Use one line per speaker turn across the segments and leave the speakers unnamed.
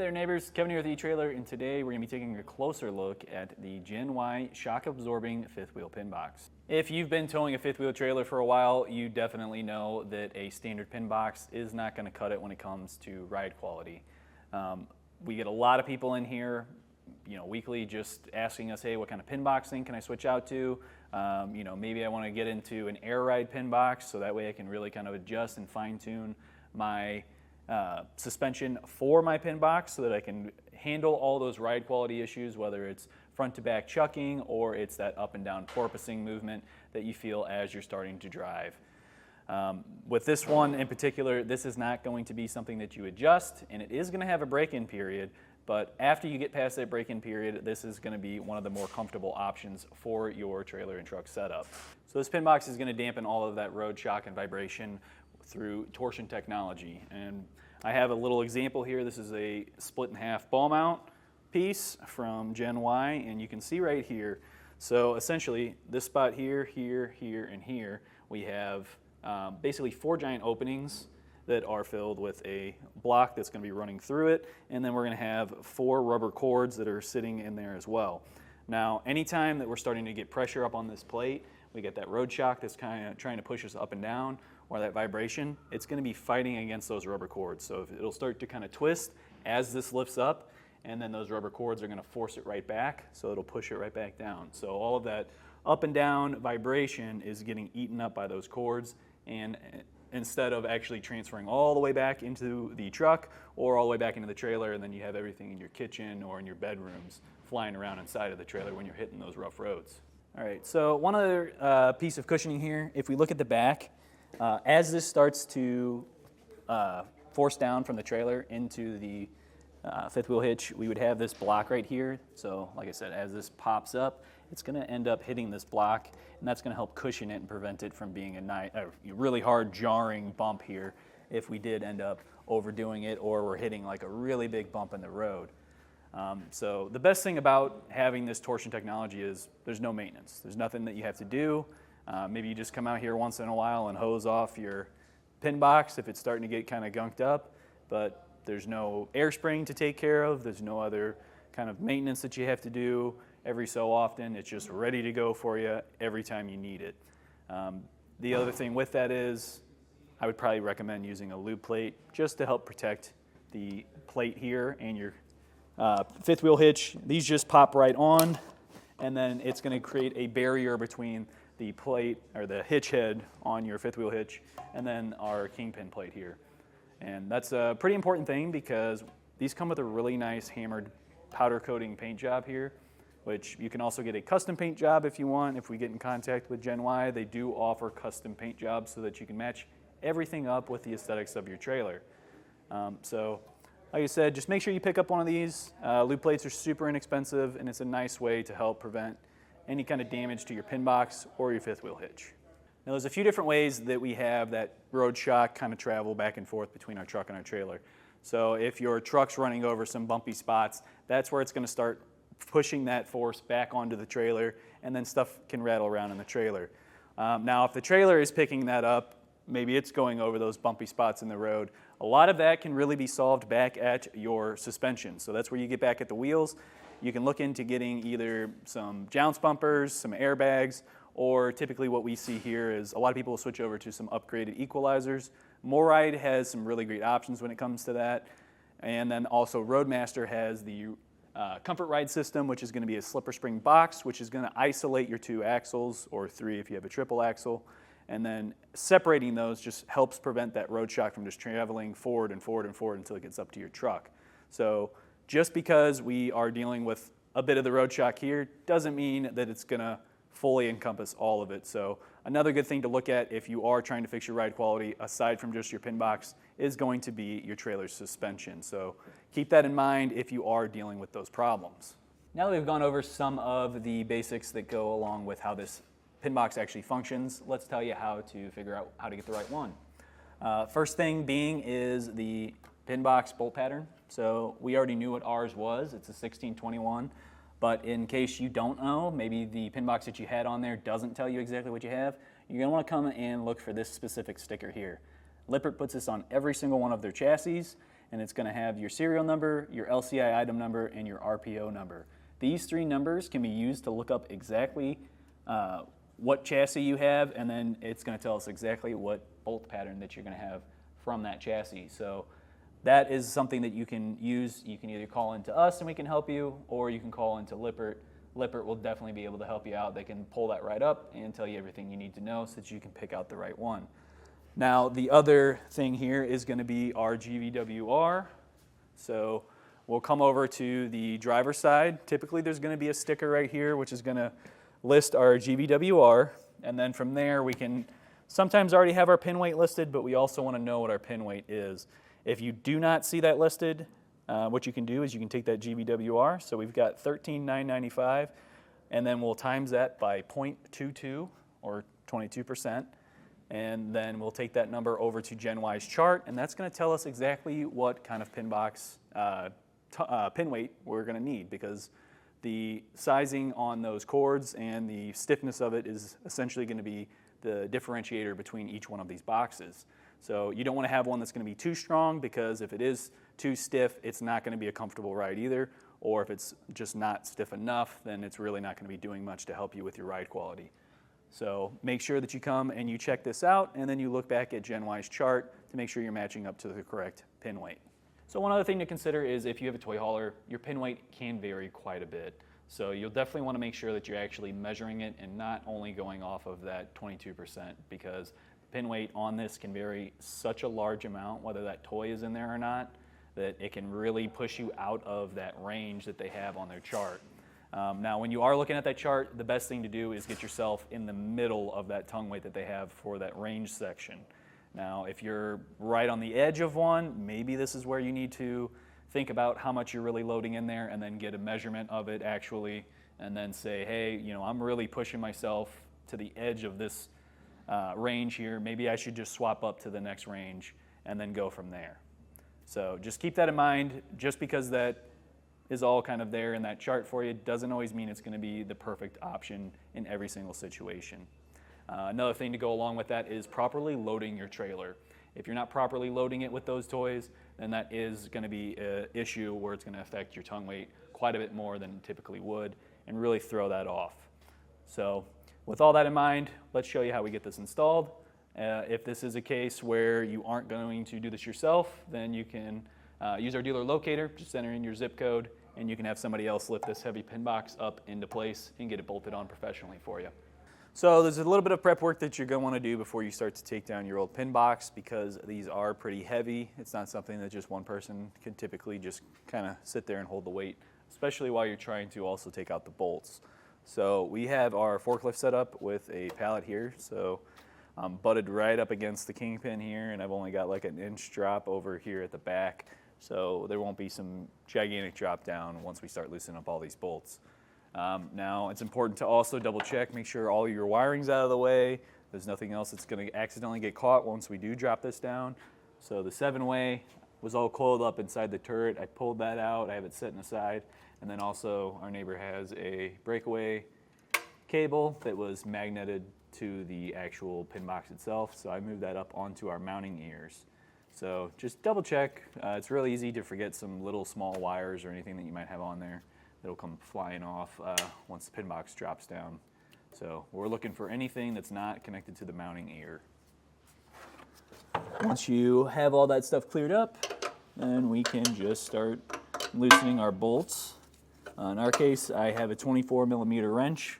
there neighbors, Kevin here with etrailer, and today we're going to be taking a closer look at the Gen-Y shock absorbing fifth wheel pin box. If you've been towing a fifth wheel trailer for a while, you definitely know that a standard pin box is not going to cut it when it comes to ride quality. We get a lot of people in here, weekly just asking us, hey, what kind of pin box thing can I switch out to? Maybe I want to get into an air ride pin box so that way I can really kind of adjust and fine tune my suspension for my pin box so that I can handle all those ride quality issues, whether it's front to back chucking or it's that up and down porpoising movement that you feel as you're starting to drive. With this one in particular, this is not going to be something that you adjust, and it is going to have a break-in period, but after you get past that break-in period, this is going to be one of the more comfortable options for your trailer and truck setup. So this pin box is going to dampen all of that road shock and vibration through torsion technology. And I have a little example here. This is a split in half ball mount piece from Gen-Y, and you can see right here. So essentially, this spot here, here, here, and here, we have basically 4 giant openings that are filled with a block that's going to be running through it, and then we're going to have 4 rubber cords that are sitting in there as well. Now, anytime that we're starting to get pressure up on this plate, we get that road shock that's kind of trying to push us up and down, or that vibration, it's going to be fighting against those rubber cords. So it'll start to kind of twist as this lifts up, and then those rubber cords are going to force it right back, so it'll push it right back down. So all of that up and down vibration is getting eaten up by those cords, and instead of actually transferring all the way back into the truck or all the way back into the trailer, and then you have everything in your kitchen or in your bedrooms flying around inside of the trailer when you're hitting those rough roads. All right, so one other piece of cushioning here, if we look at the back, as this starts to force down from the trailer into the fifth wheel hitch, we would have this block right here. So like I said, as this pops up, it's going to end up hitting this block, and that's going to help cushion it and prevent it from being a really hard jarring bump here if we did end up overdoing it or we're hitting like a really big bump in the road. So the best thing about having this torsion technology is there's no maintenance. There's nothing that you have to do. Maybe you just come out here once in a while and hose off your pin box if it's starting to get kind of gunked up, but there's no air spring to take care of. There's no other kind of maintenance that you have to do every so often. It's just ready to go for you every time you need it. The other thing with that is I would probably recommend using a lube plate just to help protect the plate here and your fifth wheel hitch. These just pop right on, and then it's going to create a barrier between the plate or the hitch head on your fifth wheel hitch and then our kingpin plate here. And that's a pretty important thing because these come with a really nice hammered powder coating paint job here, which you can also get a custom paint job if you want. If we get in contact with Gen-Y, they do offer custom paint jobs so that you can match everything up with the aesthetics of your trailer. So like I said, just make sure you pick up one of these. Lube plates are super inexpensive, and it's a nice way to help prevent any kind of damage to your pin box or your fifth wheel hitch. Now there's a few different ways that we have that road shock kind of travel back and forth between our truck and our trailer. So if your truck's running over some bumpy spots, that's where it's going to start pushing that force back onto the trailer, and then stuff can rattle around in the trailer. Now if the trailer is picking that up, maybe it's going over those bumpy spots in the road, a lot of that can really be solved back at your suspension. So that's where you get back at the wheels. You can look into getting either some jounce bumpers, some airbags, or typically what we see here is a lot of people will switch over to some upgraded equalizers. MORryde has some really great options when it comes to that. And then also Roadmaster has the Comfort Ride system, which is going to be a slipper spring box, which is going to isolate your 2 axles, or 3 if you have a triple axle. And then separating those just helps prevent that road shock from just traveling forward and forward and forward until it gets up to your truck. So just because we are dealing with a bit of the road shock here doesn't mean that it's going to fully encompass all of it. So another good thing to look at if you are trying to fix your ride quality, aside from just your pin box, is going to be your trailer's suspension. So keep that in mind if you are dealing with those problems. Now that we've gone over some of the basics that go along with how this pin box actually functions, let's tell you how to figure out how to get the right one. First thing being is the pin box bolt pattern. So we already knew what ours was. It's a 1621. But in case you don't know, maybe the pin box that you had on there doesn't tell you exactly what you have, you're going to want to come and look for this specific sticker here. Lippert puts this on every single one of their chassis, and it's going to have your serial number, your LCI item number, and your RPO number. These 3 numbers can be used to look up exactly what chassis you have, and then it's going to tell us exactly what bolt pattern that you're going to have from that chassis. So that is something that you can use. You can either call into us and we can help you, or you can call into Lippert. Lippert will definitely be able to help you out. They can pull that right up and tell you everything you need to know so that you can pick out the right one. Now, the other thing here is going to be our GVWR. So we'll come over to the driver's side. Typically, there's going to be a sticker right here, which is going to list our GVWR. And then from there, we can sometimes already have our pin weight listed, but we also want to know what our pin weight is. If you do not see that listed, what you can do is you can take that GVWR. So we've got 13,995, and then we'll times that by 0.22 or 22%. And then we'll take that number over to Gen-Y's chart, and that's going to tell us exactly what kind of pin box pin weight we're going to need, because the sizing on those cords and the stiffness of it is essentially going to be the differentiator between each one of these boxes. So you don't want to have one that's going to be too strong, because if it is too stiff, it's not going to be a comfortable ride either. Or if it's just not stiff enough, then it's really not going to be doing much to help you with your ride quality. So make sure that you come and you check this out, and then you look back at Gen-Y's chart to make sure you're matching up to the correct pin weight. So one other thing to consider is if you have a toy hauler, your pin weight can vary quite a bit. So you'll definitely want to make sure that you're actually measuring it and not only going off of that 22%, because pin weight on this can vary such a large amount, whether that toy is in there or not, that it can really push you out of that range that they have on their chart. Now, when you are looking at that chart, the best thing to do is get yourself in the middle of that tongue weight that they have for that range section. Now, if you're right on the edge of one, maybe this is where you need to think about how much you're really loading in there, and then get a measurement of it actually, and then say, hey, you know, I'm really pushing myself to the edge of this range here. Maybe I should just swap up to the next range and then go from there. So just keep that in mind. Just because that is all kind of there in that chart for you doesn't always mean it's going to be the perfect option in every single situation. Another thing to go along with that is properly loading your trailer. If you're not properly loading it with those toys, then that is going to be an issue where it's going to affect your tongue weight quite a bit more than it typically would, and really throw that off. So with all that in mind, let's show you how we get this installed. If this is a case where you aren't going to do this yourself, then you can use our dealer locator. Just enter in your zip code, and you can have somebody else lift this heavy pin box up into place and get it bolted on professionally for you. So there's a little bit of prep work that you're going to want to do before you start to take down your old pin box, because these are pretty heavy. It's not something that just one person can typically just kind of sit there and hold the weight, especially while you're trying to also take out the bolts. So we have our forklift set up with a pallet here. So I'm butted right up against the kingpin here, and I've only got like an inch drop over here at the back. So there won't be some gigantic drop down once we start loosening up all these bolts. Now it's important to also double check, make sure all your wiring's out of the way. There's nothing else that's going to accidentally get caught once we do drop this down. So the 7-way was all coiled up inside the turret. I pulled that out. I have it sitting aside. And then also our neighbor has a breakaway cable that was magneted to the actual pin box itself. So I moved that up onto our mounting ears. So just double check. It's really easy to forget some little small wires or anything that you might have on there. It'll come flying off once the pin box drops down. So we're looking for anything that's not connected to the mounting ear. Once you have all that stuff cleared up, then we can just start loosening our bolts. In our case, I have a 24mm wrench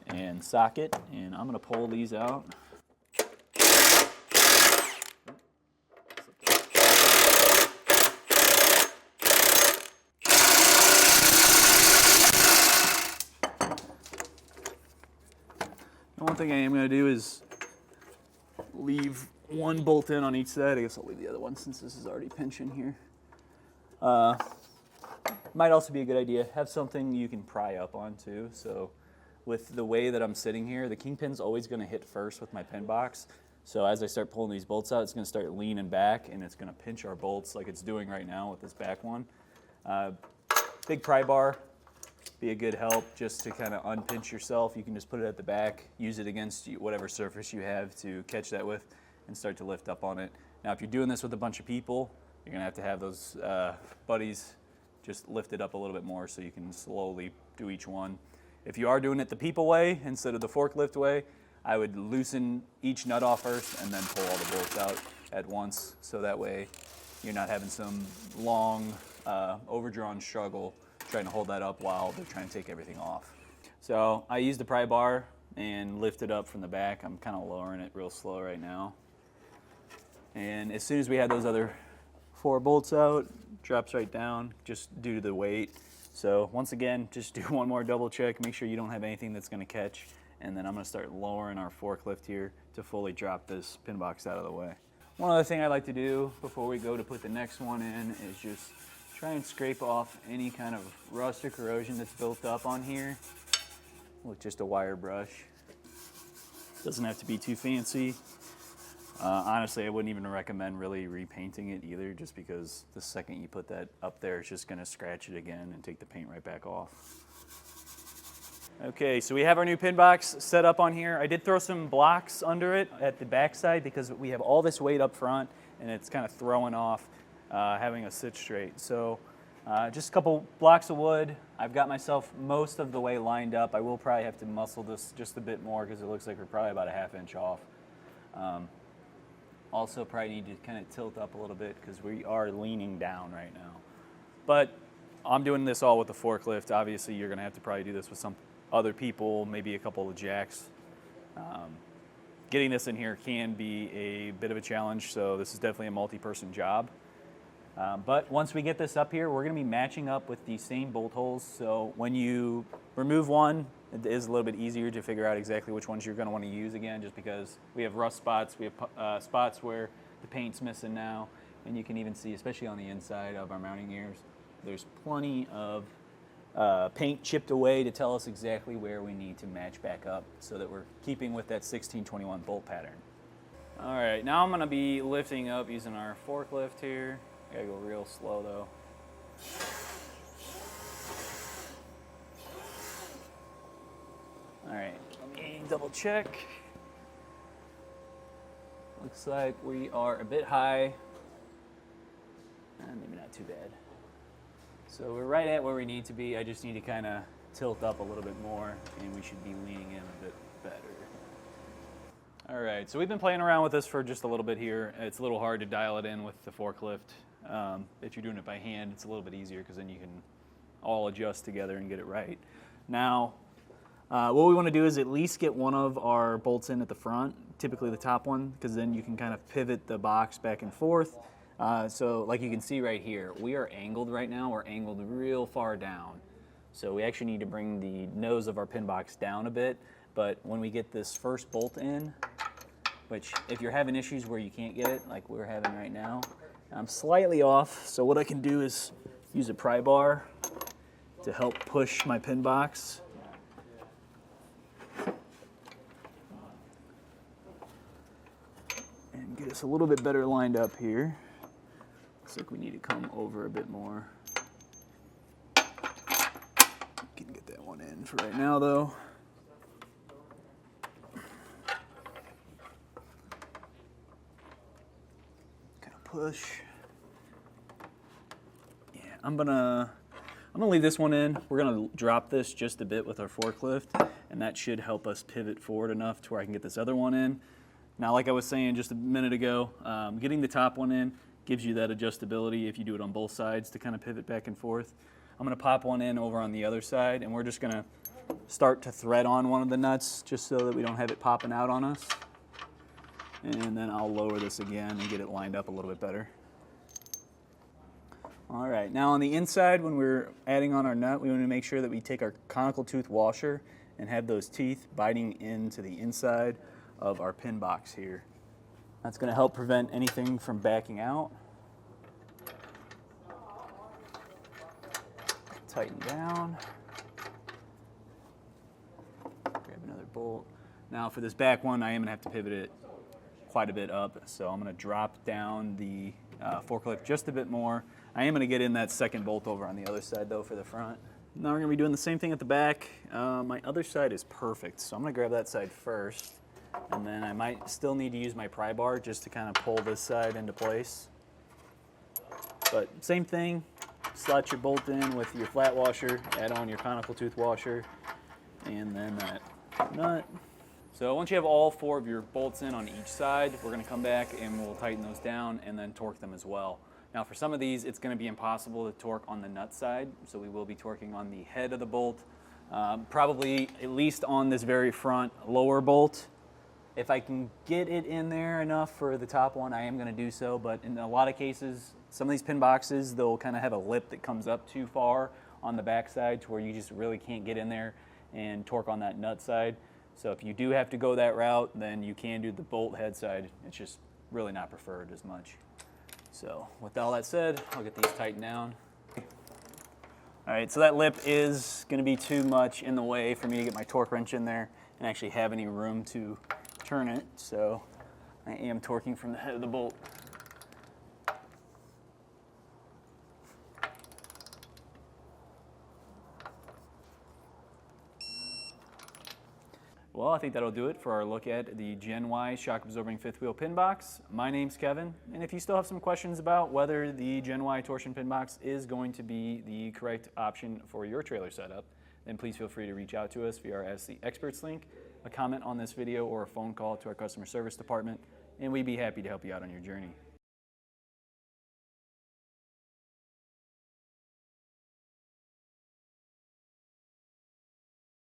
and socket, and I'm going to pull these out. One thing I am going to do is leave one bolt in on each side. I guess I'll leave the other one since this is already pinching here. Might also be a good idea, have something you can pry up onto. So with the way that I'm sitting here, the kingpin's always going to hit first with my pin box. So as I start pulling these bolts out, it's going to start leaning back, and it's going to pinch our bolts like it's doing right now with this back one. Big pry bar. Be a good help just to kind of unpinch yourself. You can just put it at the back, use it against whatever surface you have to catch that with, and start to lift up on it. Now, if you're doing this with a bunch of people, you're gonna have to have those buddies just lift it up a little bit more so you can slowly do each one. If you are doing it the people way instead of the forklift way, I would loosen each nut off first and then pull all the bolts out at once, so that way you're not having some long overdrawn struggle trying to hold that up while they're trying to take everything off. So I use the pry bar and lift it up from the back. I'm kind of lowering it real slow right now. And as soon as we had those other 4 bolts out, drops right down just due to the weight. So once again, just do one more double check, make sure you don't have anything that's going to catch, and then I'm going to start lowering our forklift here to fully drop this pin box out of the way. One other thing I like to do before we go to put the next one in is just try and scrape off any kind of rust or corrosion that's built up on here with just a wire brush. Doesn't have to be too fancy. Honestly, I wouldn't even recommend really repainting it either, just because the second you put that up there, it's just going to scratch it again and take the paint right back off. Okay, so we have our new pin box set up on here. I did throw some blocks under it at the back side because we have all this weight up front and it's kind of throwing off having us sit straight. So just a couple blocks of wood. I've got myself most of the way lined up. I will probably have to muscle this just a bit more because it looks like we're probably about a ½ inch off. Also probably need to kind of tilt up a little bit because we are leaning down right now. But I'm doing this all with the forklift. Obviously, you're going to have to probably do this with some other people, maybe a couple of jacks. Getting this in here can be a bit of a challenge, so this is definitely a multi-person job. But once we get this up here, we're going to be matching up with the same bolt holes. So when you remove one, it is a little bit easier to figure out exactly which ones you're going to want to use again, just because we have rust spots, we have spots where the paint's missing now, and you can even see, especially on the inside of our mounting gears, there's plenty of paint chipped away to tell us exactly where we need to match back up so that we're keeping with that 1621 bolt pattern. All right, now I'm going to be lifting up using our forklift here. I gotta go real slow though. All right, let me double check. Looks like we are a bit high. Maybe not too bad. So we're right at where we need to be. I just need to kind of tilt up a little bit more and we should be leaning in a bit better. All right, so we've been playing around with this for just a little bit here. It's a little hard to dial it in with the forklift. If you're doing it by hand, it's a little bit easier because then you can all adjust together and get it right. Now, what we want to do is at least get one of our bolts in at the front, typically the top one, because then you can kind of pivot the box back and forth. So like you can see right here, we are angled right now. We're angled real far down. So we actually need to bring the nose of our pin box down a bit. But when we get this first bolt in, which if you're having issues where you can't get it, like we're having right now, I'm slightly off. So what I can do is use a pry bar to help push my pin box. And get us a little bit better lined up here. Looks like we need to come over a bit more. Can get that one in for right now though. Push. Yeah, I'm gonna leave this one in. We're gonna drop this just a bit with our forklift, and that should help us pivot forward enough to where I can get this other one in. Now, like I was saying just a minute ago, getting the top one in gives you that adjustability if you do it on both sides to kind of pivot back and forth. I'm gonna pop one in over on the other side, and we're just gonna start to thread on one of the nuts just so that we don't have it popping out on us. And then I'll lower this again and get it lined up a little bit better. All right, now on the inside, when we're adding on our nut, we want to make sure that we take our conical tooth washer and have those teeth biting into the inside of our pin box here. That's going to help prevent anything from backing out. Tighten down. Grab another bolt. Now for this back one, I am going to have to pivot it quite a bit up, so I'm going to drop down the forklift just a bit more. I am going to get in that second bolt over on the other side though for the front. Now we're going to be doing the same thing at the back. My other side is perfect, so I'm going to grab that side first, and then I might still need to use my pry bar just to kind of pull this side into place. But same thing, slot your bolt in with your flat washer, add on your conical tooth washer, and then that nut. So once you have all 4 of your bolts in on each side, we're going to come back and we'll tighten those down and then torque them as well. Now for some of these, it's going to be impossible to torque on the nut side, so we will be torquing on the head of the bolt, probably at least on this very front lower bolt. If I can get it in there enough for the top one, I am going to do so, but in a lot of cases, some of these pin boxes, they'll kind of have a lip that comes up too far on the back side to where you just really can't get in there and torque on that nut side. So if you do have to go that route, then you can do the bolt head side. It's just really not preferred as much. So with all that said, I'll get these tightened down. All right, so that lip is going to be too much in the way for me to get my torque wrench in there and actually have any room to turn it. So I am torquing from the head of the bolt. Well, I think that'll do it for our look at the Gen-Y shock absorbing 5th wheel pin box. My name's Kevin, and if you still have some questions about whether the Gen-Y torsion pin box is going to be the correct option for your trailer setup, then please feel free to reach out to us via our Ask the Experts link, a comment on this video, or a phone call to our customer service department, and we'd be happy to help you out on your journey.